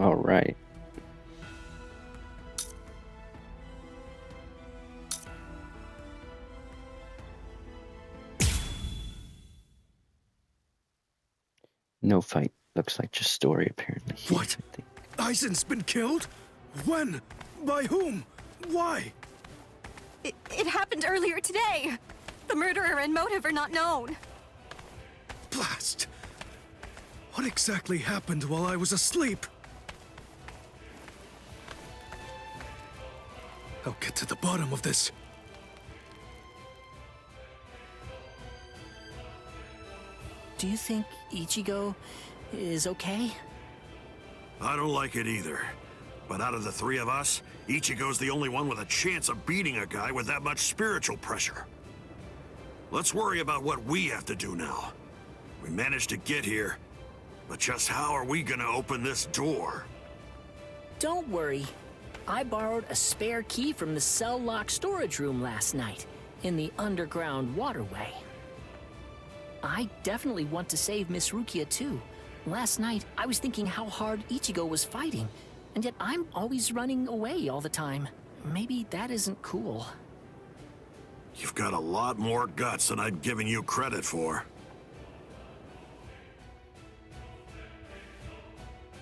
All right. No fight. Looks like just story, apparently. What? Aizen's been killed? When? By whom? Why? It happened earlier today. The murderer and motive are not known. Blast! What exactly happened while I was asleep? I'll get to the bottom of this. Do you think Ichigo is okay? I don't like it either. But out of the three of us, Ichigo's the only one with a chance of beating a guy with that much spiritual pressure. Let's worry about what we have to do now. We managed to get here, but just how are we gonna open this door? Don't worry. I borrowed a spare key from the cell lock storage room last night, in the underground waterway. I definitely want to save Miss Rukia too. Last night, I was thinking how hard Ichigo was fighting, and yet I'm always running away all the time. Maybe that isn't cool. You've got a lot more guts than I'd given you credit for.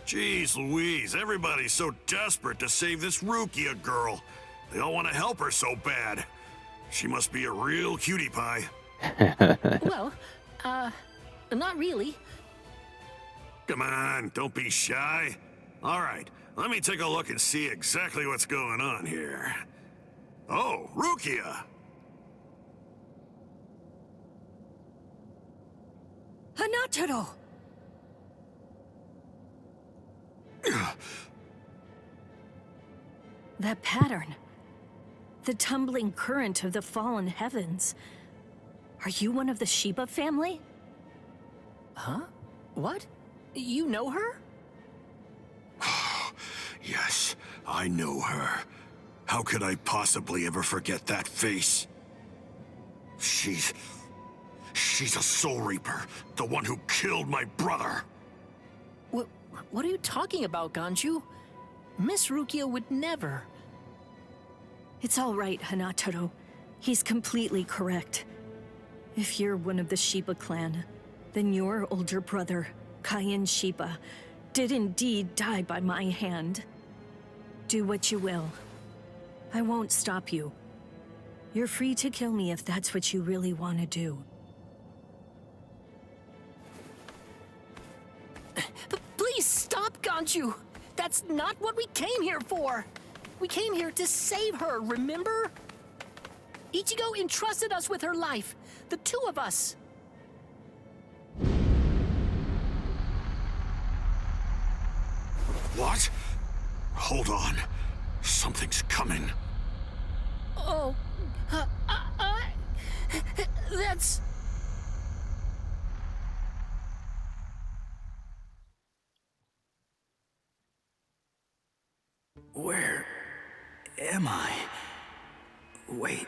Jeez Louise, everybody's so desperate to save this Rukia girl. They all want to help her so bad. She must be a real cutie pie. Well, not really. Come on, don't be shy. All right, let me take a look and see exactly what's going on here. Oh, Rukia! Hanataro! That pattern. The tumbling current of the fallen heavens. Are you one of the Shiba family? Huh? What? You know her? Yes, I know her. How could I possibly ever forget that face? She's a Soul Reaper, the one who killed my brother. What are you talking about, Ganju? Miss Rukia would never. It's all right, Hanataro. He's completely correct. If you're one of the Shiba clan, then your older brother, Kaien Shiba, did indeed die by my hand. Do what you will. I won't stop you. You're free to kill me if that's what you really want to do. Please stop, Ganju! That's not what we came here for! We came here to save her, remember? Ichigo entrusted us with her life, the two of us. What? Hold on. Something's coming. Oh, that's... Where am I? Wait,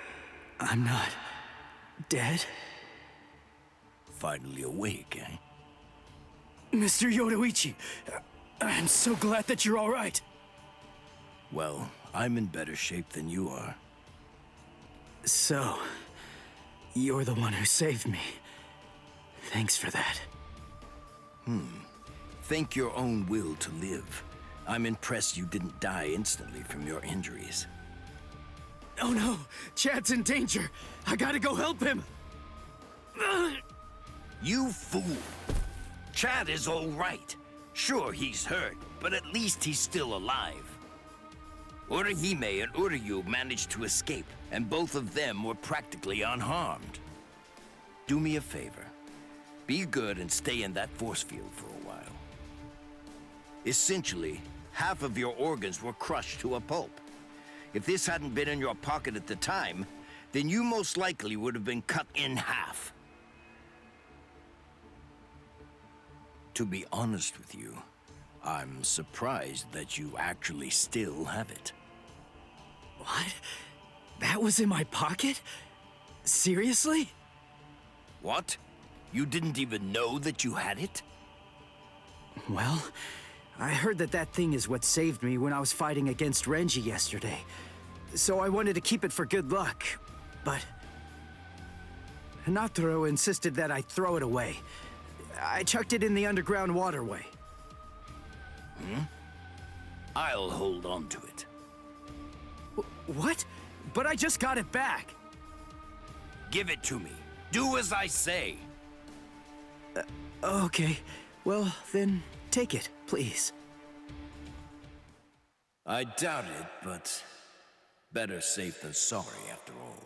I'm not dead? Finally awake, eh? Mr. Yoruichi, I'm so glad that you're all right. Well, I'm in better shape than you are. So, you're the one who saved me. Thanks for that. Think your own will to live. I'm impressed you didn't die instantly from your injuries. Oh no, Chad's in danger. I gotta go help him. You fool! Chad is all right. Sure, he's hurt, but at least he's still alive. Orihime and Uryu managed to escape, and both of them were practically unharmed. Do me a favor. Be good and stay in that force field for a while. Essentially, half of your organs were crushed to a pulp. If this hadn't been in your pocket at the time, then you most likely would have been cut in half. To be honest with you, I'm surprised that you actually still have it. What? That was in my pocket? Seriously? What? You didn't even know that you had it? Well, I heard that thing is what saved me when I was fighting against Renji yesterday. So I wanted to keep it for good luck, but Hinataro insisted that I throw it away. I chucked it in the underground waterway. I'll hold on to it. What? But I just got it back. Give it to me. Do as I say. Okay, well then take it, please. I doubt it, but better safe than sorry after all.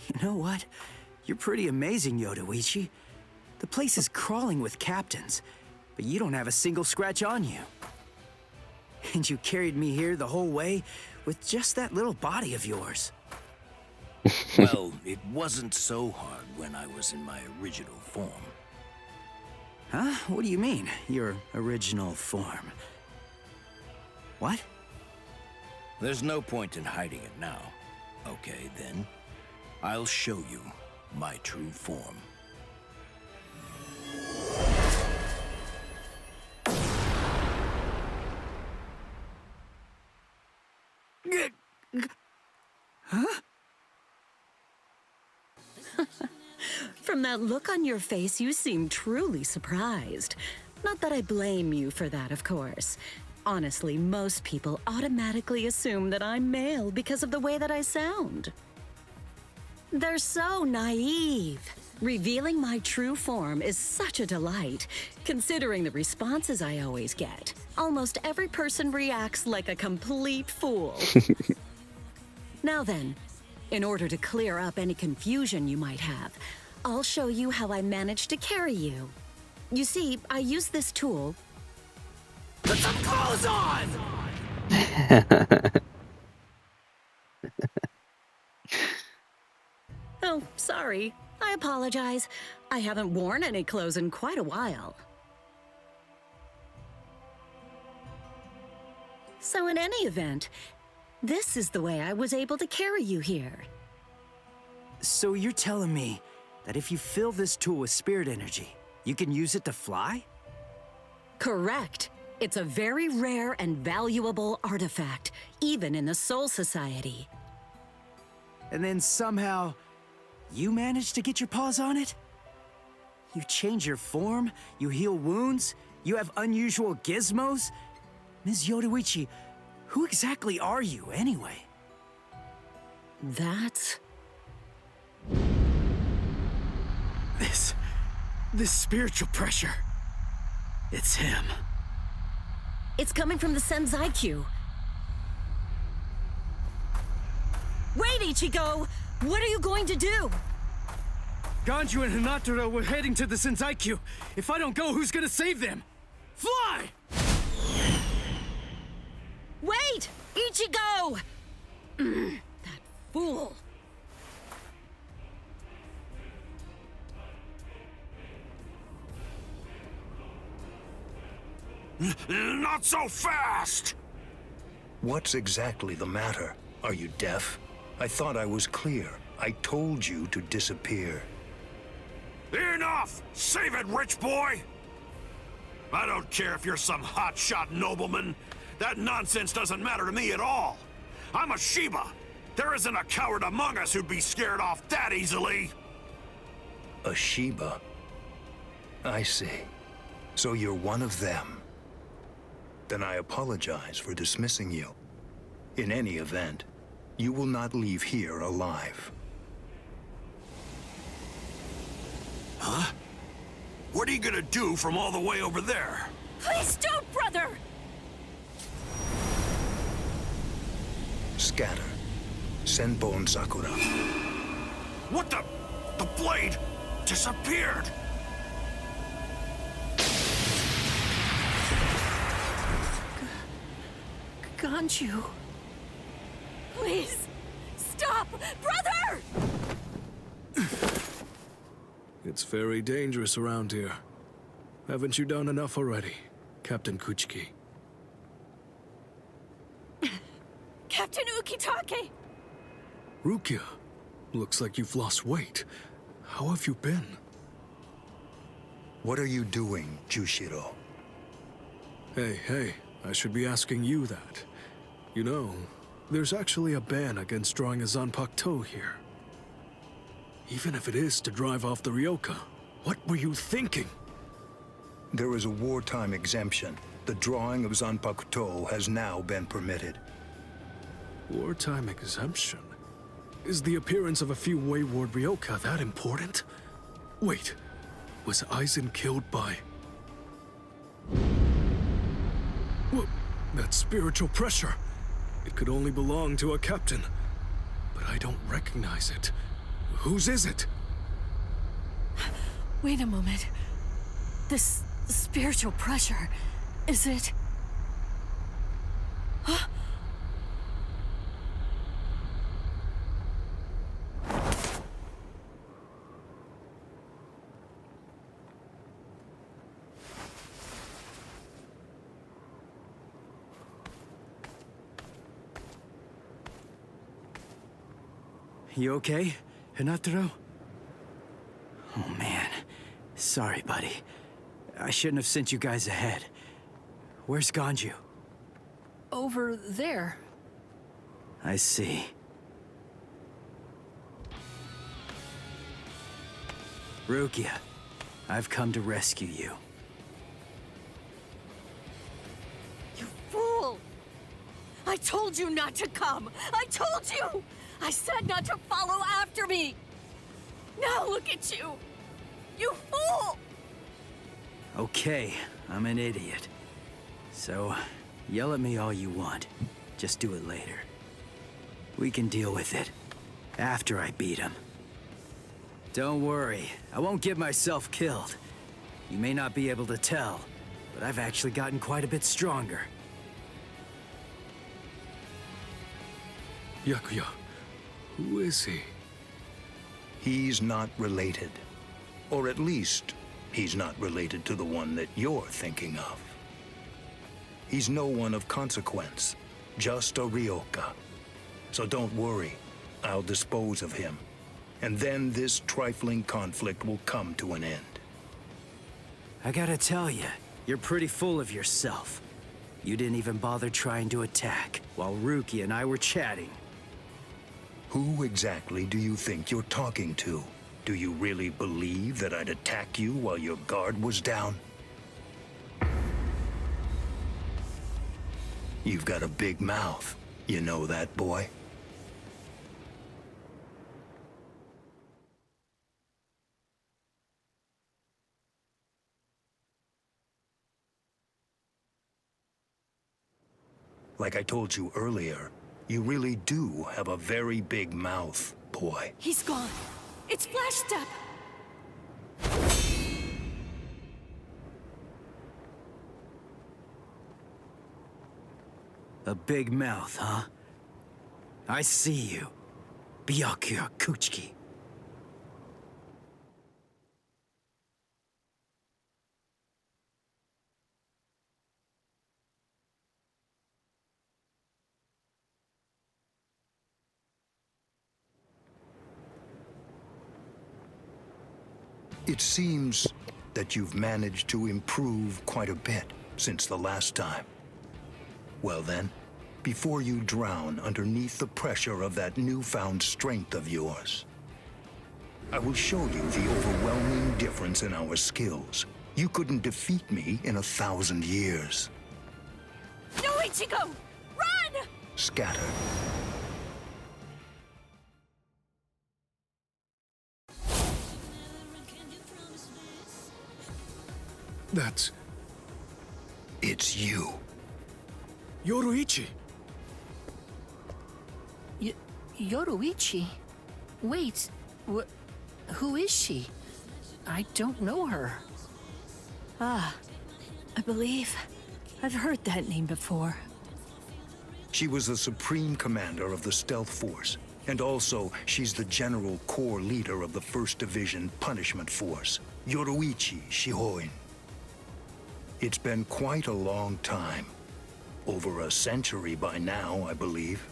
You know what? You're pretty amazing, Yoruichi. The place is crawling with captains, but you don't have a single scratch on you. And you carried me here the whole way with just that little body of yours. Well, it wasn't so hard when I was in my original form. Huh? What do you mean, your original form? What? There's no point in hiding it now. Okay, then. I'll show you my true form. Huh? From that look on your face, you seem truly surprised. Not that I blame you for that, of course. Honestly, most people automatically assume that I'm male because of the way that I sound. They're so naive. Revealing my true form is such a delight, considering the responses I always get. Almost every person reacts like a complete fool. Now then, in order to clear up any confusion you might have, I'll show you how I managed to carry you. You see, I use this tool. Put some clothes on! Oh, sorry. I apologize. I haven't worn any clothes in quite a while. So in any event, this is the way I was able to carry you here. So you're telling me that if you fill this tool with spirit energy, you can use it to fly? Correct. It's a very rare and valuable artifact, even in the Soul Society. And then somehow, you managed to get your paws on it? You change your form, you heal wounds, you have unusual gizmos? Ms. Yoruichi, who exactly are you, anyway? That's... This spiritual pressure. It's him. It's coming from the Senzaikyu. Wait, Ichigo! What are you going to do? Ganju and Hinataro were heading to the Senzaikyu. If I don't go, who's gonna save them? Fly! Wait! Ichigo! That fool. Not so fast! What's exactly the matter? Are you deaf? I thought I was clear. I told you to disappear. Enough! Save it, rich boy! I don't care if you're some hotshot nobleman. That nonsense doesn't matter to me at all. I'm a Shiba. There isn't a coward among us who'd be scared off that easily. A Shiba? I see. So you're one of them. Then I apologize for dismissing you. In any event, you will not leave here alive. Huh? What are you gonna do from all the way over there? Please don't, brother! Scatter. Senbon Sakura. What the? The blade disappeared! Ganju. Please, stop! Brother! It's very dangerous around here. Haven't you done enough already, Captain Kuchiki? Captain Ukitake! Rukia, looks like you've lost weight. How have you been? What are you doing, Jushiro? Hey, I should be asking you that. You know, there's actually a ban against drawing a Zanpakuto here. Even if it is to drive off the Ryoka, what were you thinking? There is a wartime exemption. The drawing of Zanpakuto has now been permitted. Wartime exemption? Is the appearance of a few wayward Ryoka that important? Wait, was Aizen killed by... What? That spiritual pressure. It could only belong to a captain. But I don't recognize it. Whose is it? Wait a moment. This spiritual pressure, is it... Huh? You okay, Hinataro? Oh man, sorry buddy. I shouldn't have sent you guys ahead. Where's Ganju? Over there. I see. Rukia, I've come to rescue you. You fool! I told you not to come! I told you! I said not to follow after me! Now look at you! You fool! Okay, I'm an idiot. So, yell at me all you want. Just do it later. We can deal with it. After I beat him. Don't worry, I won't get myself killed. You may not be able to tell, but I've actually gotten quite a bit stronger. Byakuya, who is he? He's not related. Or at least, he's not related to the one that you're thinking of. He's no one of consequence, just a Ryoka. So don't worry, I'll dispose of him. And then this trifling conflict will come to an end. I gotta tell you, you're pretty full of yourself. You didn't even bother trying to attack, while Ruki and I were chatting. Who exactly do you think you're talking to? Do you really believe that I'd attack you while your guard was down? You've got a big mouth. You know that, boy? Like I told you earlier, you really do have a very big mouth, boy. He's gone. It's Flash Step! A big mouth, huh? I see you. Byakuya Kuchiki. It seems that you've managed to improve quite a bit since the last time. Well then, before you drown underneath the pressure of that newfound strength of yours, I will show you the overwhelming difference in our skills. You couldn't defeat me in 1,000 years. No, Ichigo! Run! Scatter. That's... It's you. Yoruichi! Yoruichi? Wait, who is she? I don't know her. Ah, I believe I've heard that name before. She was the supreme commander of the Stealth Force, and also she's the general corps leader of the 1st Division Punishment Force, Yoruichi Shihoin. It's been quite a long time. Over a century by now, I believe.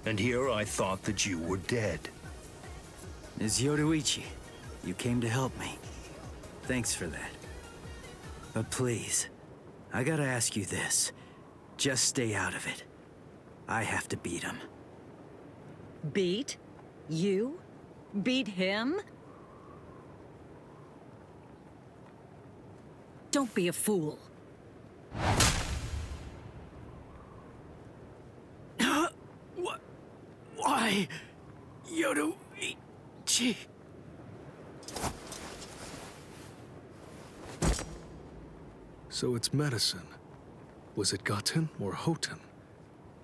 And here I thought that you were dead. Ms. Yoruichi, you came to help me. Thanks for that. But please, I gotta ask you this. Just stay out of it. I have to beat him. Beat? You? Beat him? Don't be a fool. What? Why? Yoruichi. So it's medicine. Was it Gaten or Hoten?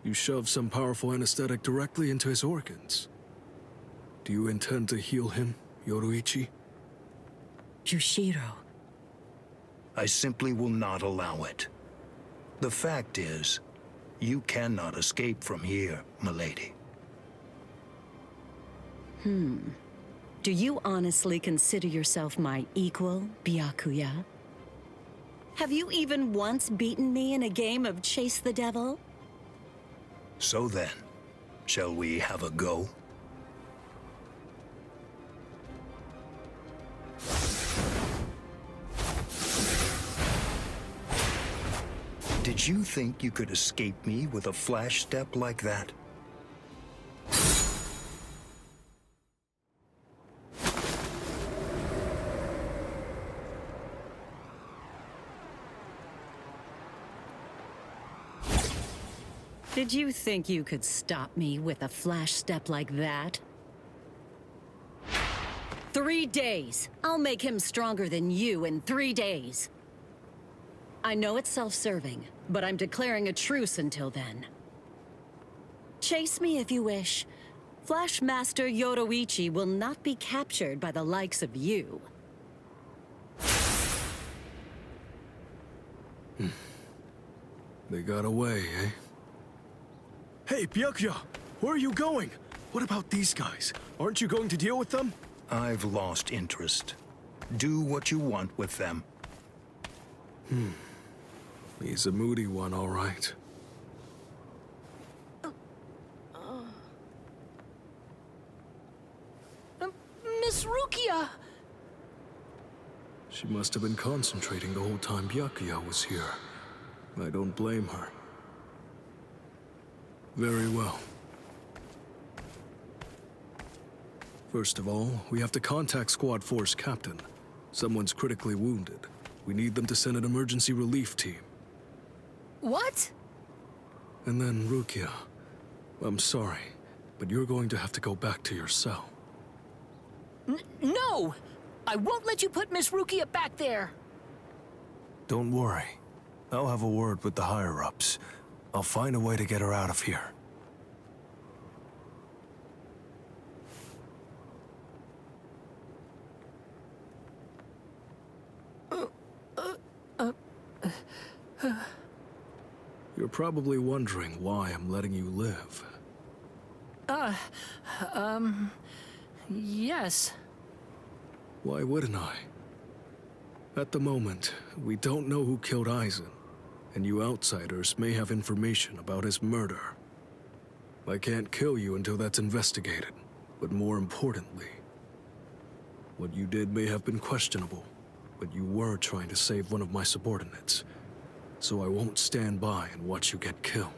You shoved some powerful anesthetic directly into his organs. Do you intend to heal him, Yoruichi? Yushiro. I simply will not allow it. The fact is, you cannot escape from here, milady. Do you honestly consider yourself my equal, Byakuya? Have you even once beaten me in a game of Chase the Devil? So then, shall we have a go? Did you think you could escape me with a flash step like that? Did you think you could stop me with a flash step like that? 3 days. I'll make him stronger than you in 3 days. I know it's self-serving, but I'm declaring a truce until then. Chase me if you wish. Flash Master Yoruichi will not be captured by the likes of you. They got away, eh? Hey, Byakuya! Where are you going? What about these guys? Aren't you going to deal with them? I've lost interest. Do what you want with them. He's a moody one, all right. Miss Rukia! She must have been concentrating the whole time Byakuya was here. I don't blame her. Very well. First of all, we have to contact Squad Force Captain. Someone's critically wounded. We need them to send an emergency relief team. What? And then, Rukia, I'm sorry, but you're going to have to go back to your cell. No! I won't let you put Miss Rukia back there! Don't worry. I'll have a word with the higher-ups. I'll find a way to get her out of here. You're probably wondering why I'm letting you live. Yes. Why wouldn't I? At the moment, we don't know who killed Aizen, and you outsiders may have information about his murder. I can't kill you until that's investigated, but more importantly, what you did may have been questionable, but you were trying to save one of my subordinates, so I won't stand by and watch you get killed.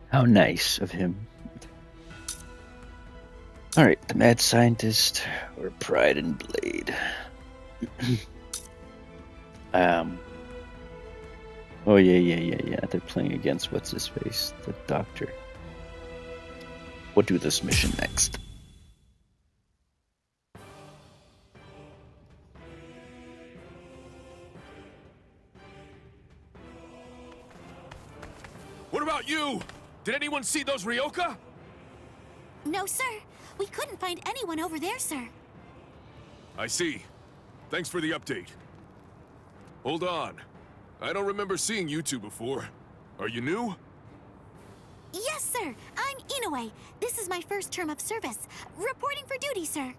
How nice of him. Alright, the mad scientist, or Pride and Blade. Oh yeah. They're playing against what's-his-face, the doctor. We'll do this mission next. What about you? Did anyone see those Ryoka? No, sir. We couldn't find anyone over there, sir. I see. Thanks for the update. Hold on. I don't remember seeing you two before. Are you new? Yes, sir. I'm Inoue. This is my first term of service. Reporting for duty, sir.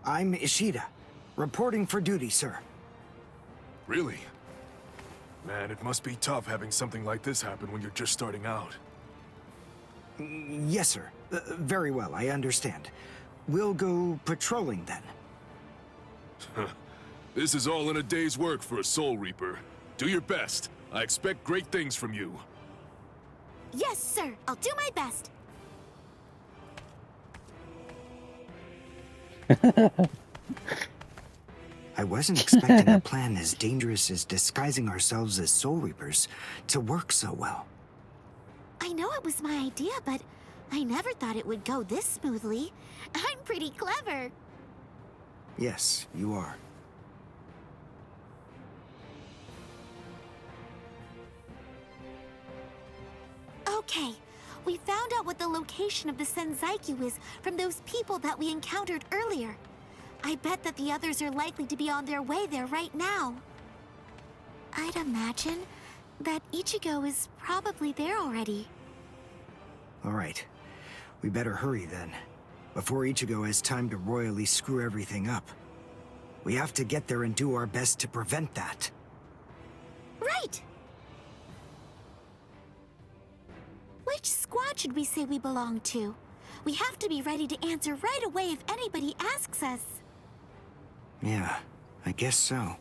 I'm Ishida. Reporting for duty, sir. Really? Man, it must be tough having something like this happen when you're just starting out. Yes, sir. Very well, I understand. We'll go patrolling then. This is all in a day's work for a Soul Reaper. Do your best. I expect great things from you. Yes, sir. I'll do my best. I wasn't expecting a plan as dangerous as disguising ourselves as Soul Reapers to work so well. I know it was my idea, but I never thought it would go this smoothly. I'm pretty clever. Yes, you are. Okay, we found out what the location of the Senzaikyu is from those people that we encountered earlier. I bet that the others are likely to be on their way there right now. I'd imagine that Ichigo is probably there already. All right. We better hurry then, before Ichigo has time to royally screw everything up. We have to get there and do our best to prevent that. Right! Which squad should we say we belong to? We have to be ready to answer right away if anybody asks us. Yeah, I guess so.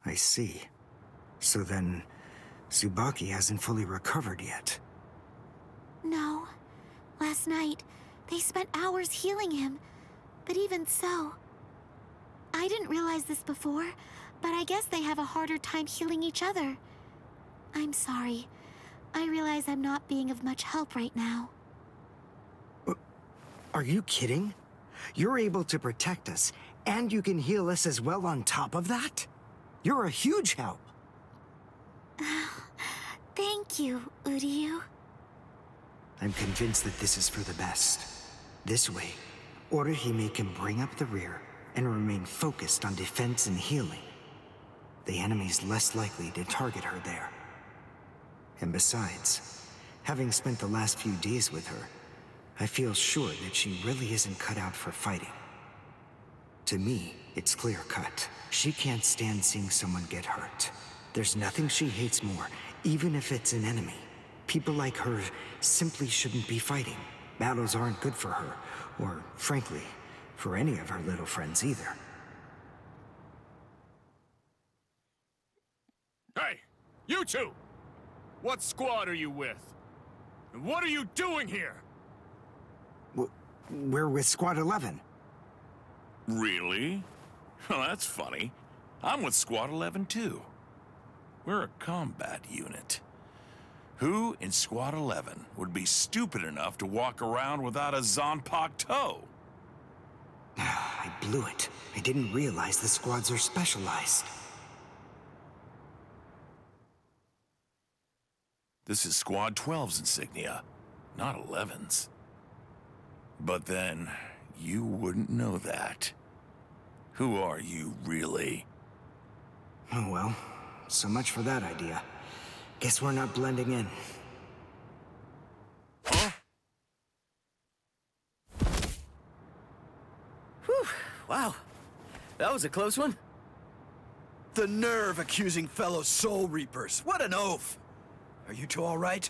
I see. So then, Tsubaki hasn't fully recovered yet. No. Last night, they spent hours healing him. But even so... I didn't realize this before, but I guess they have a harder time healing each other. I'm sorry. I realize I'm not being of much help right now. Are you kidding? You're able to protect us, and you can heal us as well on top of that? You're a huge help. Thank you, Uryu. I'm convinced that this is for the best. This way, Orihime can bring up the rear and remain focused on defense and healing. The enemy's less likely to target her there. And besides, having spent the last few days with her, I feel sure that she really isn't cut out for fighting. To me, it's clear-cut. She can't stand seeing someone get hurt. There's nothing she hates more, even if it's an enemy. People like her simply shouldn't be fighting. Battles aren't good for her, or, frankly, for any of her little friends either. Hey, you two! What squad are you with? And what are you doing here? We're with Squad 11. Really? Well, that's funny. I'm with Squad 11 too. We're a combat unit. Who in Squad 11 would be stupid enough to walk around without a Zanpakuto toe? I blew it. I didn't realize the squads are specialized. This is Squad 12's insignia, not 11's. But then, you wouldn't know that. Who are you, really? Oh well, so much for that idea. Guess we're not blending in. Huh? Whew, wow. That was a close one. The nerve accusing fellow Soul Reapers. What an oaf! Are you two all right?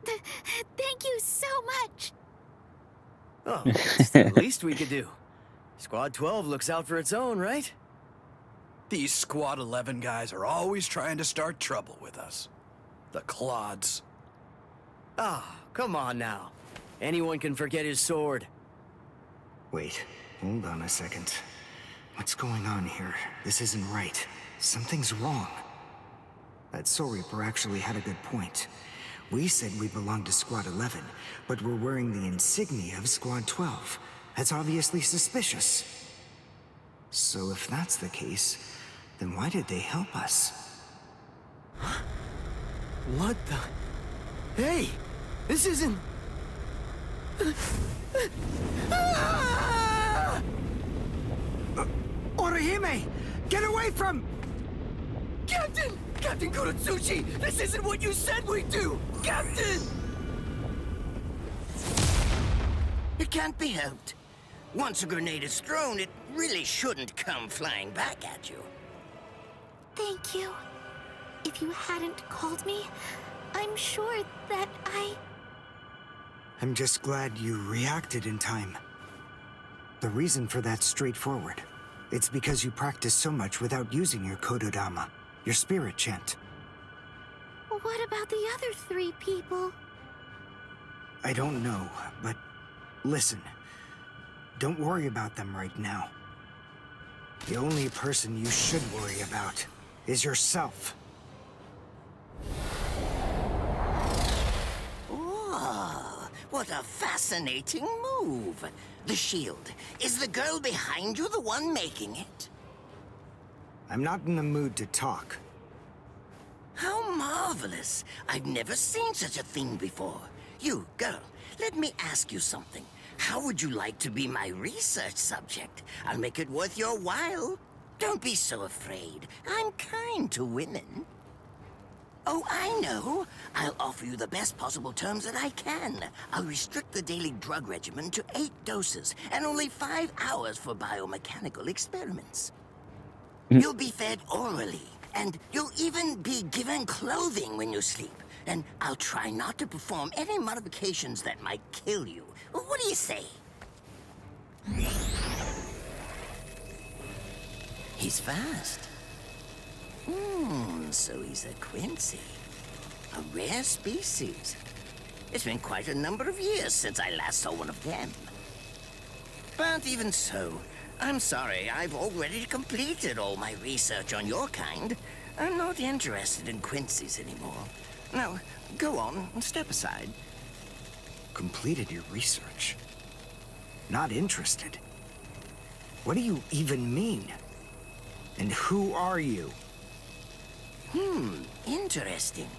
Thank you so much. Oh, it's the least we could do. Squad 12 looks out for its own, right? These Squad 11 guys are always trying to start trouble with us. The clods. Ah, come on now. Anyone can forget his sword. Wait, hold on a second. What's going on here? This isn't right. Something's wrong. That Soul Reaper actually had a good point. We said we belonged to Squad 11, but we're wearing the insignia of Squad 12. That's obviously suspicious. So if that's the case, then why did they help us? What the... Hey! This isn't... Orihime! Get away from... Captain! Captain Kurotsuchi! This isn't what you said we'd do! Captain! It can't be helped. Once a grenade is thrown, it really shouldn't come flying back at you. Thank you. if you hadn't called me, I'm sure that I'm just glad you reacted in time. The reason for that's straightforward. It's because you practice so much without using your Kododama, your spirit chant. What about the other 3 people? I don't know, but listen. Don't worry about them right now. The only person you should worry about is yourself. Oh, what a fascinating move. The shield. Is the girl behind you the one making it? I'm not in the mood to talk. How marvelous. I've never seen such a thing before. You, girl, let me ask you something. How would you like to be my research subject? I'll make it worth your while. Don't be so afraid. I'm kind to women. Oh, I know. I'll offer you the best possible terms that I can. I'll restrict the daily drug regimen to 8 doses and only 5 hours for biomechanical experiments. You'll be fed orally, and you'll even be given clothing when you sleep. And I'll try not to perform any modifications that might kill you. What do you say? He's fast. So he's a Quincy. A rare species. It's been quite a number of years since I last saw one of them. But even so, I'm sorry, I've already completed all my research on your kind. I'm not interested in Quincy's anymore. Now, go on, step aside. Completed your research? Not interested? What do you even mean? And who are you? Interesting.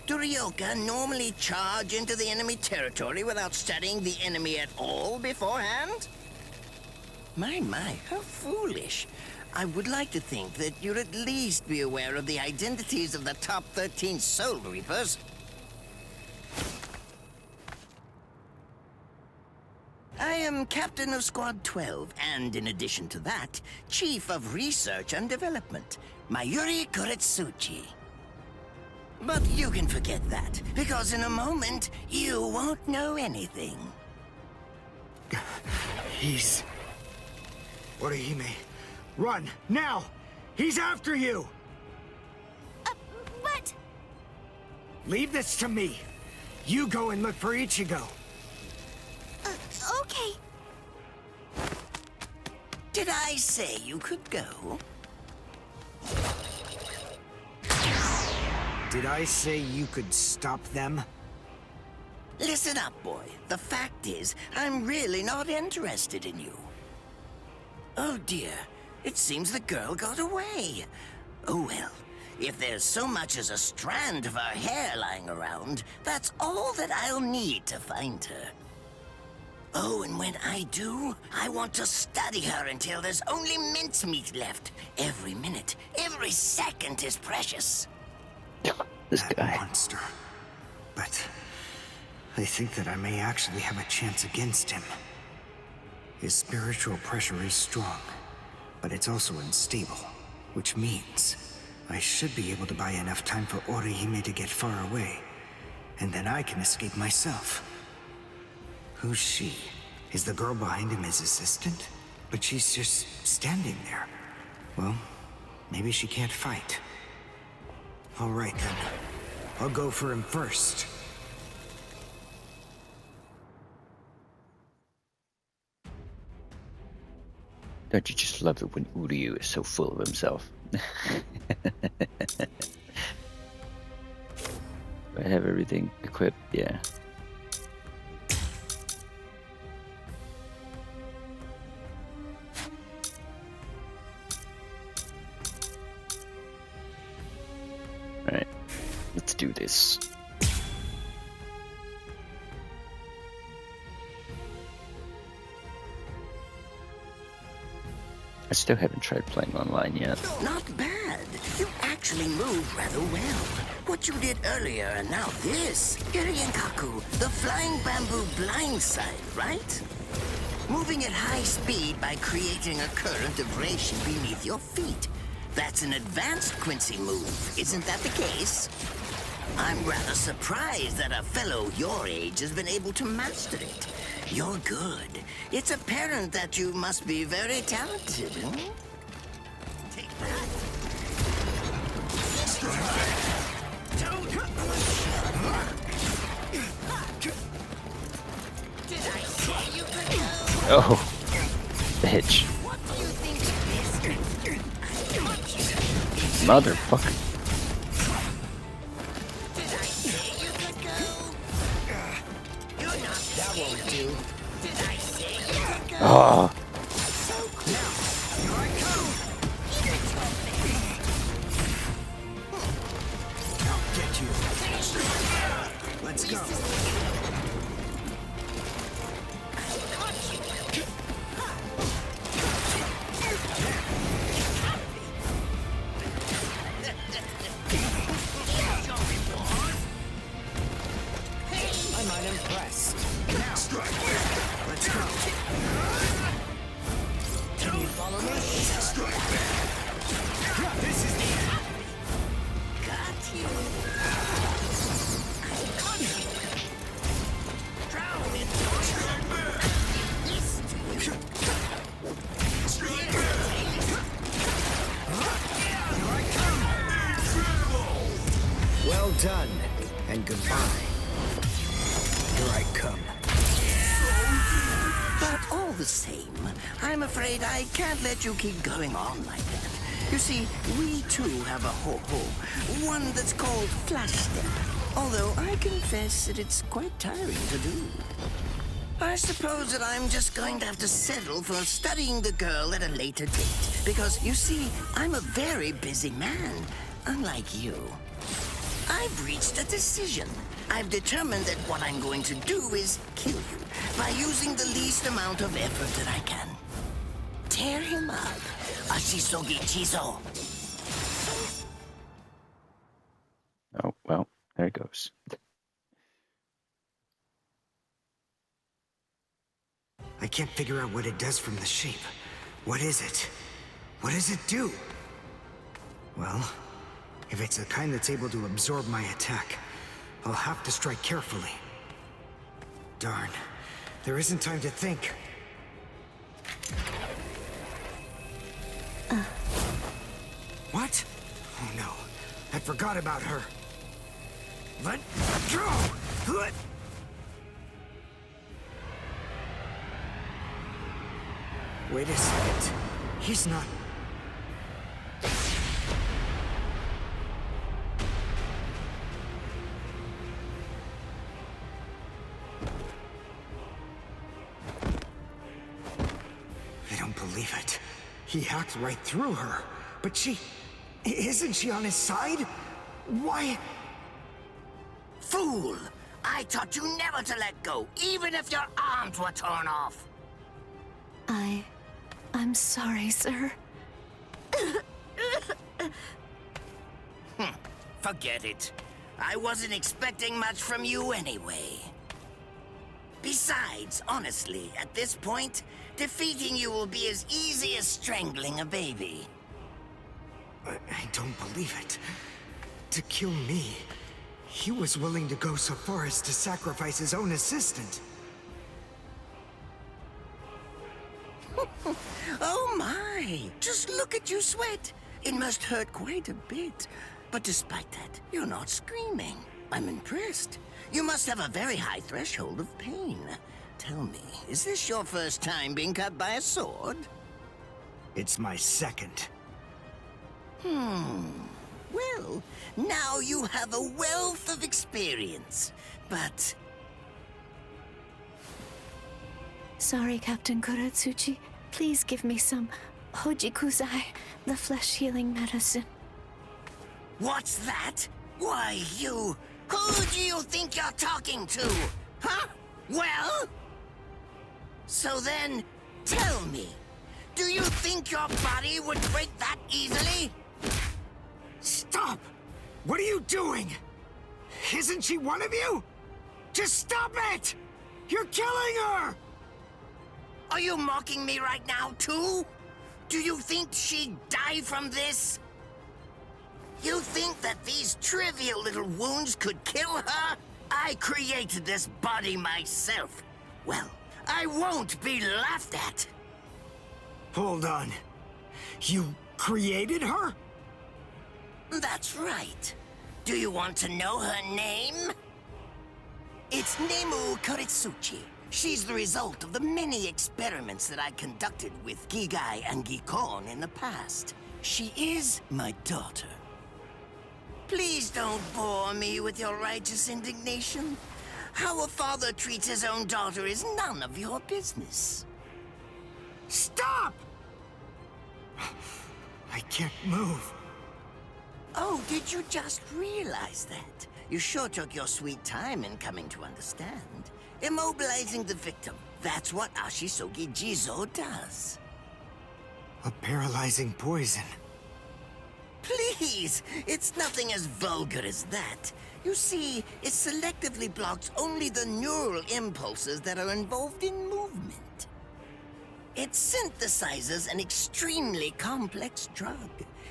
Do Ryoka normally charge into the enemy territory without studying the enemy at all beforehand? My, how foolish. I would like to think that you'd at least be aware of the identities of the top 13 Soul Reapers. I am Captain of Squad 12, and in addition to that, Chief of Research and Development, Mayuri Kuretsuchi. But you can forget that, because in a moment, you won't know anything. He's... Orihime, run, now! He's after you! But... Leave this to me. You go and look for Ichigo. Okay. Did I say you could go? Did I say you could stop them? Listen up, boy. The fact is, I'm really not interested in you. Oh dear, it seems the girl got away. Oh well, if there's so much as a strand of her hair lying around, that's all that I'll need to find her. Oh, and when I do, I want to study her until there's only mincemeat left. Every minute, every second is precious. This that guy. monster. But I think that I may actually have a chance against him. His spiritual pressure is strong, but it's also unstable, which means I should be able to buy enough time for Orihime to get far away, and then I can escape myself. Who's she? Is the girl behind him his assistant? But she's just standing there. Well, maybe she can't fight. All right then. I'll go for him first. Don't you just love it when Uryu is so full of himself? Do I have everything equipped? Yeah. Alright, let's do this. I still haven't tried playing online yet. Not bad. You actually move rather well. What you did earlier and now this. Kaku, the flying bamboo blindside, right? Moving at high speed by creating a current of reishi beneath your feet. That's an advanced Quincy move, isn't that the case? I'm rather surprised that a fellow your age has been able to master it. You're good. It's apparent that you must be very talented, huh? Take that. Did I say you could go? Oh, bitch. What do you think of this? Motherfucker. Did I say you could go? You're not. That won't do. Did I say you could go? Oh. So close. Here I come. I'll get you. Let's go. I'm unimpressed. Now, let's go. Can you follow me? This is the end. Got you. Drown in Well done, and goodbye. Here I come. But all the same, I'm afraid I can't let you keep going on like that. You see, we too have a ho-ho, one that's called Flash Step. Although I confess that it's quite tiring to do. I suppose that I'm just going to have to settle for studying the girl at a later date. Because, you see, I'm a very busy man, unlike you. I've reached a decision. I've determined that what I'm going to do is kill you by using the least amount of effort that I can. Tear him up. Ashisogi Chizo. Oh, well, there it goes. I can't figure out what it does from the shape. What is it? What does it do? Well, if it's the kind that's able to absorb my attack, I'll have to strike carefully. Darn. There isn't time to think. What? Oh no. I forgot about her. Let go! Wait a second. He's not... I don't believe it. He hacked right through her. But she... Isn't she on his side? Why... Fool! I taught you never to let go, even if your arms were torn off. I'm sorry, sir. Forget it. I wasn't expecting much from you anyway. Besides, honestly, at this point, defeating you will be as easy as strangling a baby. I don't believe it. To kill me, he was willing to go so far as to sacrifice his own assistant. Oh my! Just look at you sweat! It must hurt quite a bit. But despite that, you're not screaming. I'm impressed. You must have a very high threshold of pain. Tell me, is this your first time being cut by a sword? It's my second. Well, now you have a wealth of experience. But... Sorry, Captain Kuratsuchi. Please give me some Hojikuzai, the flesh-healing medicine. What's that? Why, you... Who do you think you're talking to? Huh? Well? So then, tell me, do you think your body would break that easily? Stop! What are you doing? Isn't she one of you? Just stop it! You're killing her! Are you mocking me right now, too? Do you think she'd die from this? You think that these trivial little wounds could kill her? I created this body myself. Well, I won't be laughed at. Hold on. You created her? That's right. Do you want to know her name? It's Nemu Koretsuchi. She's the result of the many experiments that I conducted with Gigai and Gikon in the past. She is my daughter. Please don't bore me with your righteous indignation. How a father treats his own daughter is none of your business. Stop! I can't move. Oh, did you just realize that? You sure took your sweet time in coming to understand. Immobilizing the victim. That's what Ashisogi Jizo does. A paralyzing poison. Please! It's nothing as vulgar as that. You see, it selectively blocks only the neural impulses that are involved in movement. It synthesizes an extremely complex drug.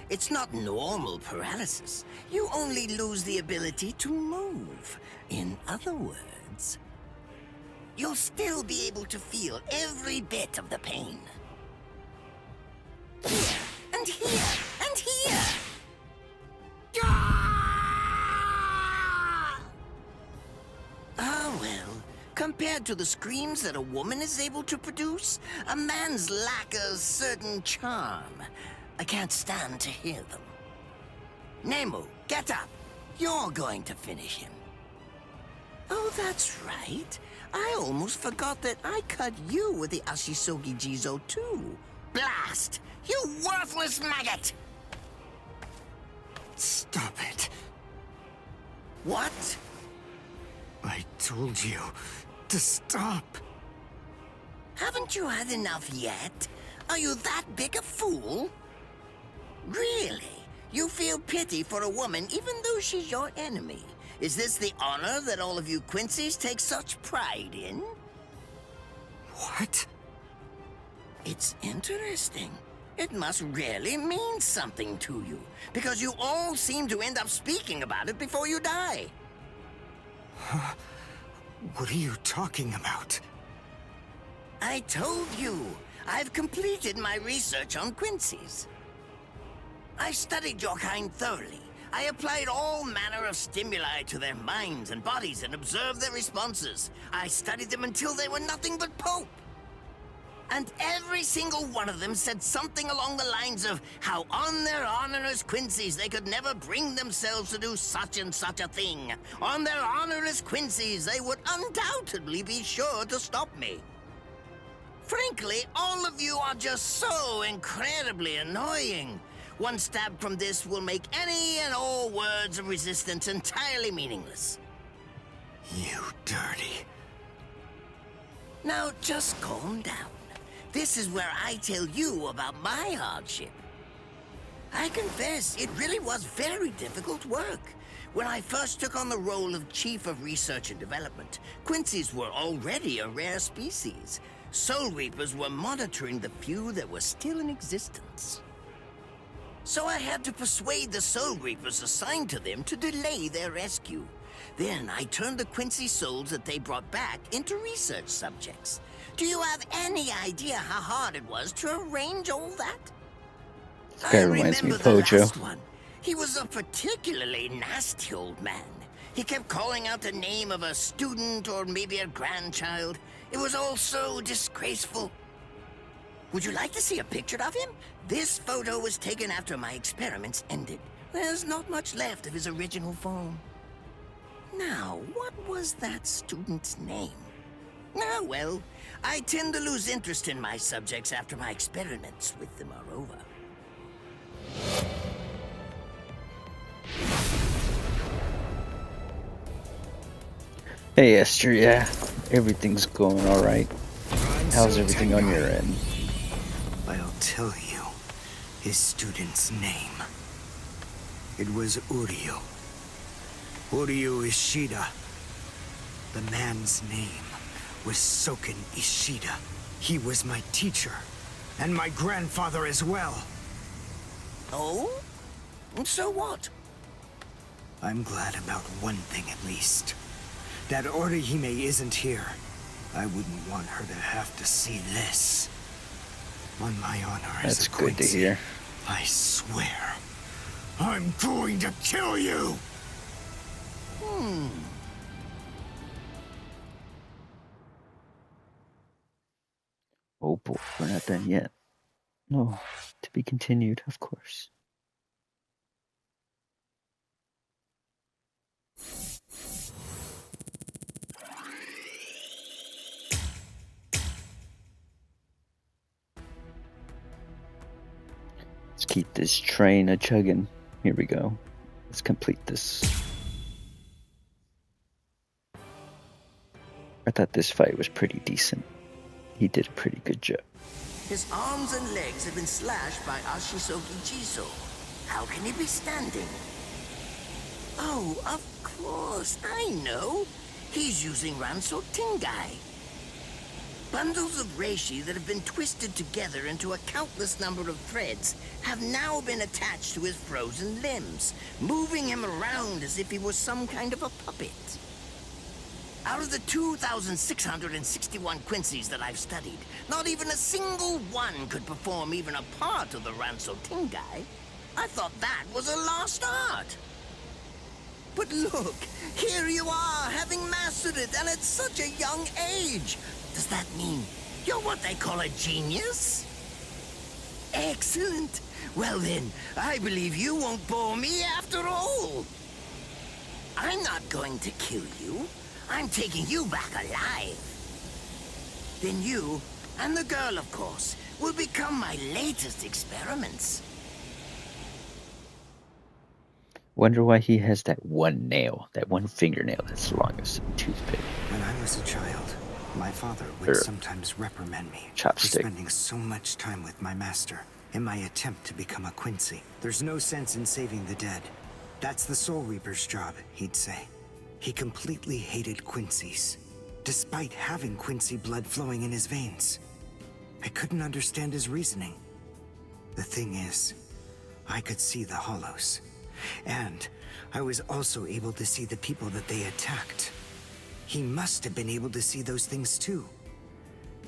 It's not normal paralysis. You only lose the ability to move. In other words, you'll still be able to feel every bit of the pain. Here, and here, and here! Ah, well, compared to the screams that a woman is able to produce, a man's lack a certain charm. I can't stand to hear them. Nemu, get up. You're going to finish him. Oh, that's right. I almost forgot that I cut you with the Ashisogi Jizo too. Blast! You worthless maggot! Stop it. What? I told you to stop. Haven't you had enough yet? Are you that big a fool? Really? You feel pity for a woman even though she's your enemy? Is this the honor that all of you Quincy's take such pride in? What? It's interesting. It must really mean something to you, because you all seem to end up speaking about it before you die. Huh? What are you talking about? I told you. I've completed my research on Quincy's. I studied your kind thoroughly. I applied all manner of stimuli to their minds and bodies and observed their responses. I studied them until they were nothing but pulp. And every single one of them said something along the lines of how on their honor as Quincy's they could never bring themselves to do such and such a thing. On their honor as Quincy's they would undoubtedly be sure to stop me. Frankly, all of you are just so incredibly annoying. One stab from this will make any and all words of resistance entirely meaningless. You dirty. Now just calm down. This is where I tell you about my hardship. I confess, it really was very difficult work. When I first took on the role of Chief of Research and Development, Quincy's were already a rare species. Soul Reapers were monitoring the few that were still in existence. So I had to persuade the Soul Reapers assigned to them to delay their rescue. Then I turned the Quincy souls that they brought back into research subjects. Do you have any idea how hard it was to arrange all that? This guy reminds me of Pojo. Last one. He was a particularly nasty old man. He kept calling out the name of a student or maybe a grandchild. It was all so disgraceful. Would you like to see a picture of him? This photo was taken after my experiments ended. There's not much left of his original form. Now, what was that student's name? Ah, well, I tend to lose interest in my subjects after my experiments with them are over. Hey Esther, yeah, everything's going alright. How's everything on your end? I'll tell you his student's name. It was Uryu. Uryu Ishida. The man's name was Soken Ishida. He was my teacher, and my grandfather as well. Oh? So what? I'm glad about one thing at least. That Orihime isn't here. I wouldn't want her to have to see this. On my honor as That's a good to Quincy, hear. I swear, I'm going to kill you! Oh boy, we're not done yet. No, to be continued, of course. Let's keep this train a chugging. Here we go. Let's complete this. I thought this fight was pretty decent. He did a pretty good job. His arms and legs have been slashed by Ashisogi Jiso. How can he be standing? Oh, of course, I know. He's using Ranso Tingai. Bundles of reishi that have been twisted together into a countless number of threads have now been attached to his frozen limbs, moving him around as if he was some kind of a puppet. Out of the 2,661 Quincy's that I've studied, not even a single one could perform even a part of the Ranso Tingai. I thought that was a lost art. But look, here you are, having mastered it, and at such a young age. Does that mean you're what they call a genius? Excellent. Well then, I believe you won't bore me after all. I'm not going to kill you. I'm taking you back alive. Then you, and the girl, of course, will become my latest experiments. Wonder why he has that one nail, that one fingernail that's long as a toothpick. When I was a child, my father would sometimes reprimand me for spending so much time with my master in my attempt to become a Quincy. There's no sense in saving the dead. That's the Soul Reaper's job, he'd say. He completely hated Quincy's, despite having Quincy blood flowing in his veins. I couldn't understand his reasoning. The thing is, I could see the hollows, and I was also able to see the people that they attacked. He must have been able to see those things too.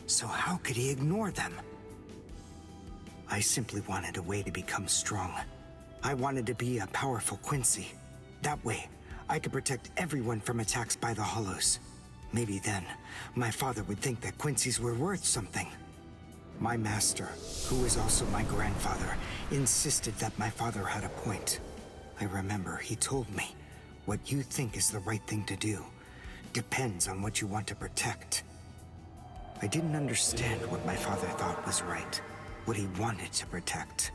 So how could he ignore them? I simply wanted a way to become strong. I wanted to be a powerful Quincy. That way, I could protect everyone from attacks by the hollows. Maybe then, my father would think that Quincy's were worth something. My master, who was also my grandfather, insisted that my father had a point. I remember he told me, what you think is the right thing to do depends on what you want to protect. I didn't understand what my father thought was right, what he wanted to protect.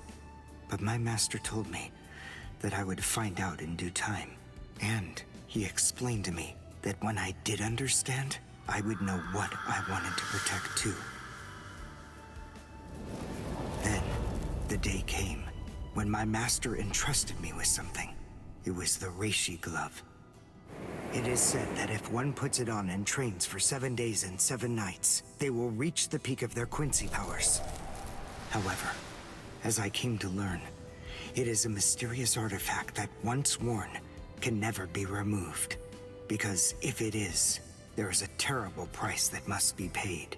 But my master told me that I would find out in due time. And he explained to me that when I did understand, I would know what I wanted to protect too. Then, the day came when my master entrusted me with something. It was the reishi glove. It is said that if one puts it on and trains for 7 days and 7 nights, they will reach the peak of their Quincy powers. However, as I came to learn, it is a mysterious artifact that once worn can never be removed. Because if it is, there is a terrible price that must be paid.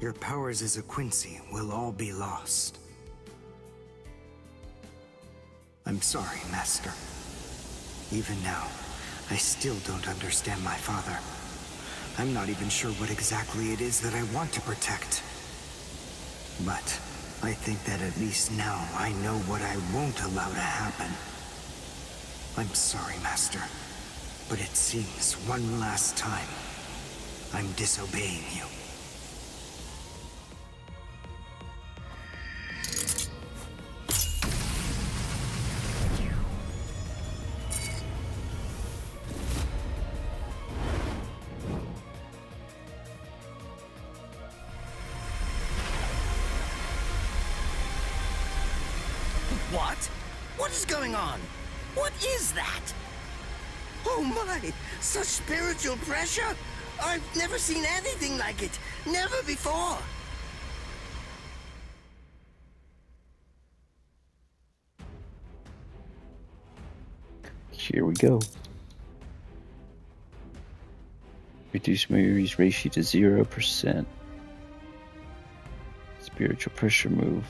Your powers as a Quincy will all be lost. I'm sorry, Master. Even now, I still don't understand my father. I'm not even sure what exactly it is that I want to protect. But I think that at least now I know what I won't allow to happen. I'm sorry, Master, but it seems one last time I'm disobeying you. What? What is going on? What is that? Oh my! Such spiritual pressure? I've never seen anything like it. Never before. Here we go. Reduce Mayuri's reishi to 0%. Spiritual pressure move.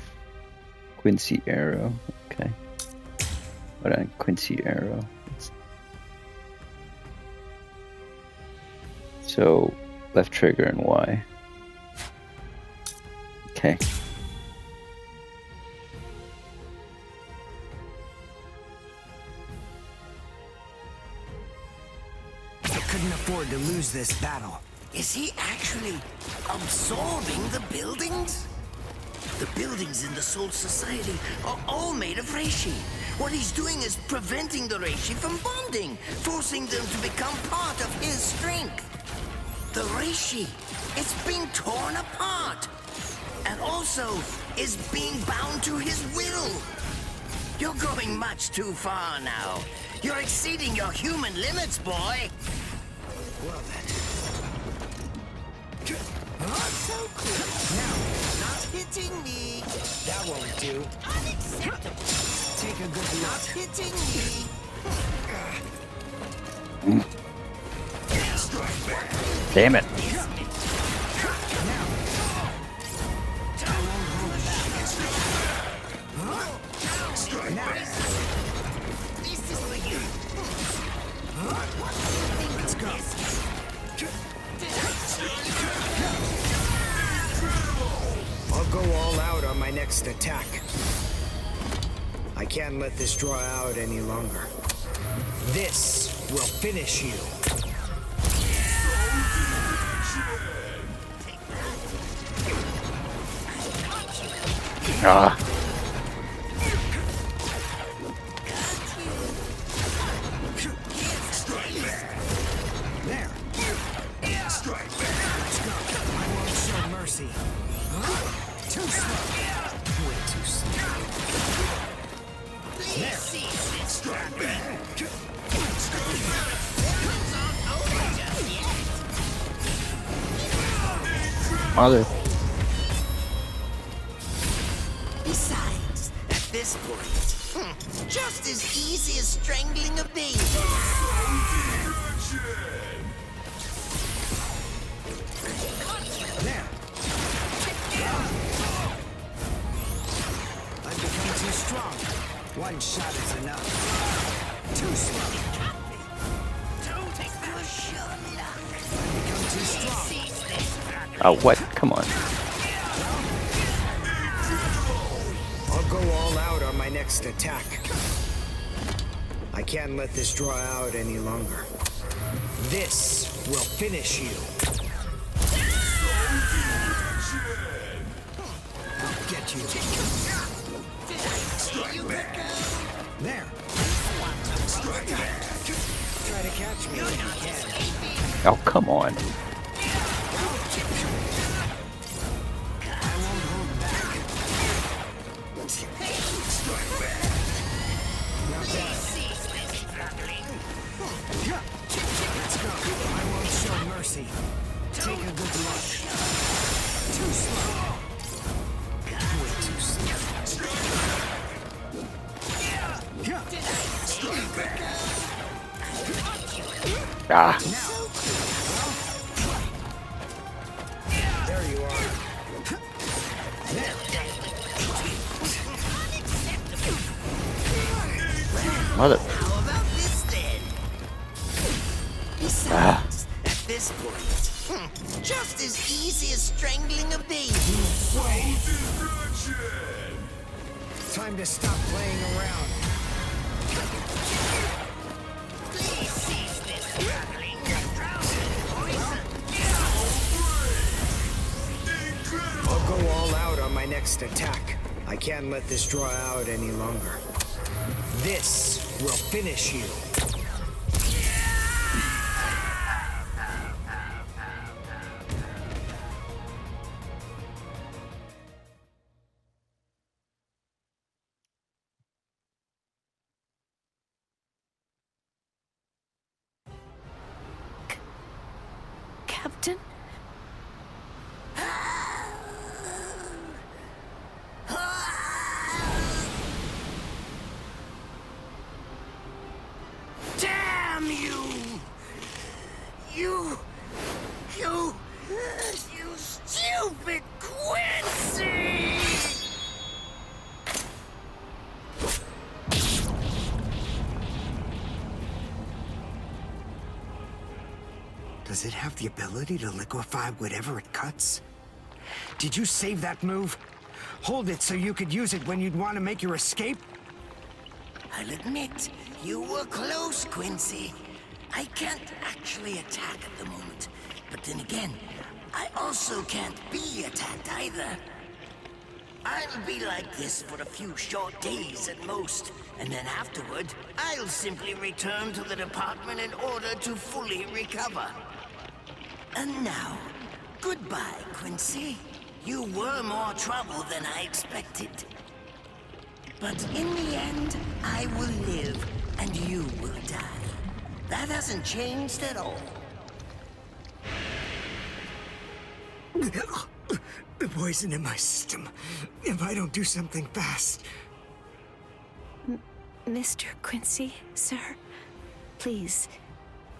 Quincy arrow. Okay. What on Quincy arrow? So left trigger and Y. Okay. I couldn't afford to lose this battle. Is he actually absorbing the buildings? The buildings in the Soul Society are all made of reishi. What he's doing is preventing the reishi from bonding, forcing them to become part of his strength. The reishi, it's being torn apart. And also is being bound to his will. You're going much too far now. You're exceeding your human limits, boy. Well then. Not so cool. Now, not hitting me. That won't do. Unacceptable. Take a good look. Not hitting me. Damn it. Let's go. I'll go all out on my next attack. I can't let this draw out any longer. This will finish you. Ah. There. Strike back. Let's go. I won't show mercy. Too slow. Way too slow. There. Strike back. Mother. Besides, at this point, just as easy as strangling a baby. There. I've become too strong. One shot is enough. Too slow. Don't push your luck. I've become too strong. Oh, what? Come on. I'll go all out on my next attack. I can't let this draw out any longer. This will finish you. I'll get you. There. Try to catch me if you can. Oh, come on. Take a good look. Too slow. Way too slow. Ah. There you are. There. Mother. How about this then? Besides, Ah. at this point, just as easy as strangling a baby. Time to stop playing around. Please cease this struggling. You're drowning in poison. I'll go all out on my next attack. I can't let this draw out any longer. This will finish you. Captain? You stupid Quincy! Does it have the ability to liquefy whatever it cuts? Did you save that move? Hold it so you could use it when you'd want to make your escape? I'll admit, you were close, Quincy. I can't actually attack at the moment, but then again, I also can't be attacked either. I'll be like this for a few short days at most, and then afterward, I'll simply return to the department in order to fully recover. And now, goodbye, Quincy. You were more trouble than I expected. But in the end, I will live, and you will die. That hasn't changed at all. The poison in my system. If I don't do something fast. Mr. Quincy, sir, please,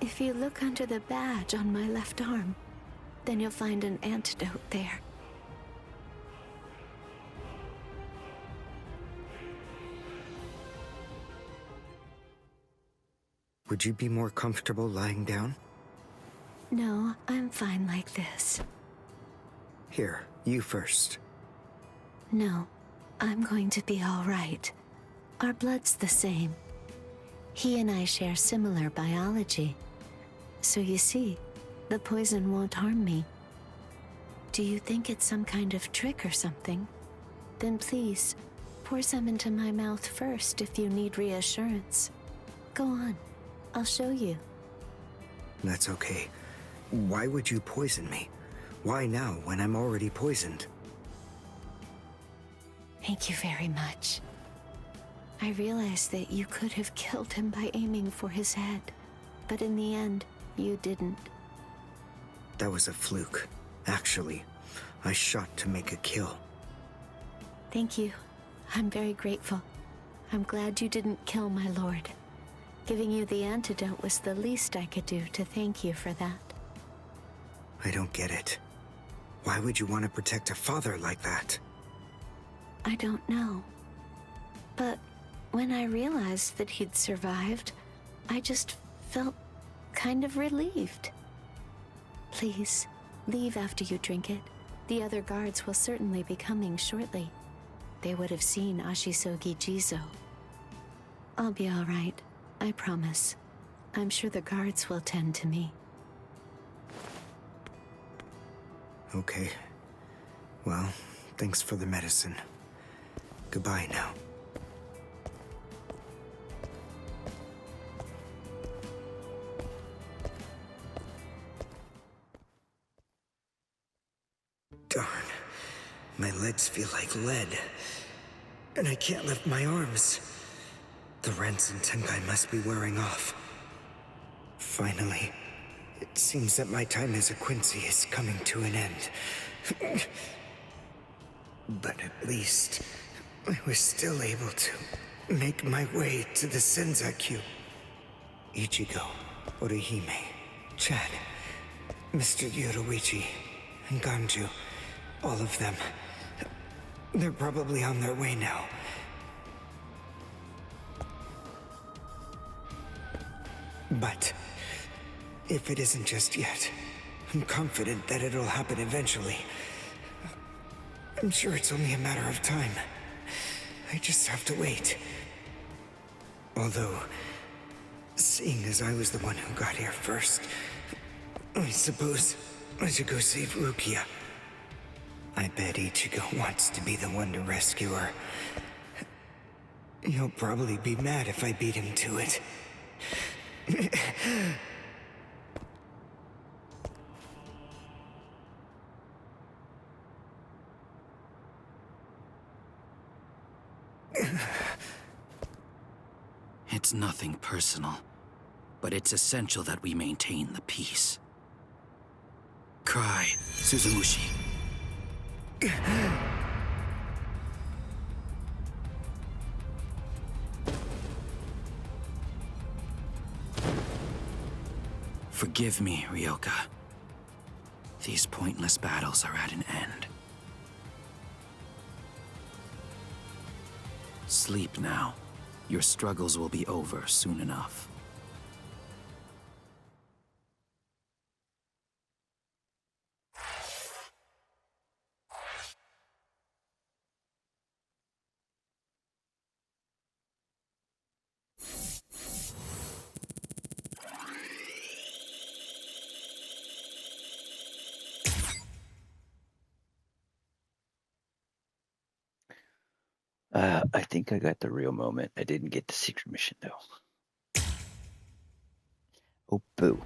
if you look under the badge on my left arm, then you'll find an antidote there. Would you be more comfortable lying down? No, I'm fine like this. Here, you first. No, I'm going to be all right. Our blood's the same. He and I share similar biology. So you see, the poison won't harm me. Do you think it's some kind of trick or something? Then please, pour some into my mouth first if you need reassurance. Go on, I'll show you. That's okay. Why would you poison me? Why now, when I'm already poisoned? Thank you very much. I realized that you could have killed him by aiming for his head, but in the end, you didn't. That was a fluke. Actually, I shot to make a kill. Thank you. I'm very grateful. I'm glad you didn't kill my lord. Giving you the antidote was the least I could do to thank you for that. I don't get it. Why would you want to protect a father like that? I don't know. But when I realized that he'd survived, I just felt kind of relieved. Please, leave after you drink it. The other guards will certainly be coming shortly. They would have seen Ashisogi Jizo. I'll be all right, I promise. I'm sure the guards will tend to me. Okay. Well, thanks for the medicine. Goodbye now. Darn. My legs feel like lead. And I can't lift my arms. The rents in Tenkai must be wearing off. Finally, it seems that my time as a Quincy is coming to an end. But at least, I was still able to make my way to the Senzaikyu. Ichigo, Orihime, Chad, Mr. Yoruichi, and Ganju. All of them. They're probably on their way now. But if it isn't just yet, I'm confident that it'll happen eventually. I'm sure it's only a matter of time. I just have to wait. Although, seeing as I was the one who got here first, I suppose I should go save Rukia. I bet Ichigo wants to be the one to rescue her. He'll probably be mad if I beat him to it. It's nothing personal, but it's essential that we maintain the peace. Cry, Suzumushi. Forgive me, Ryoka. These pointless battles are at an end. Sleep now. Your struggles will be over soon enough. I think I got the real moment. I didn't get the secret mission, though. Oh, boo.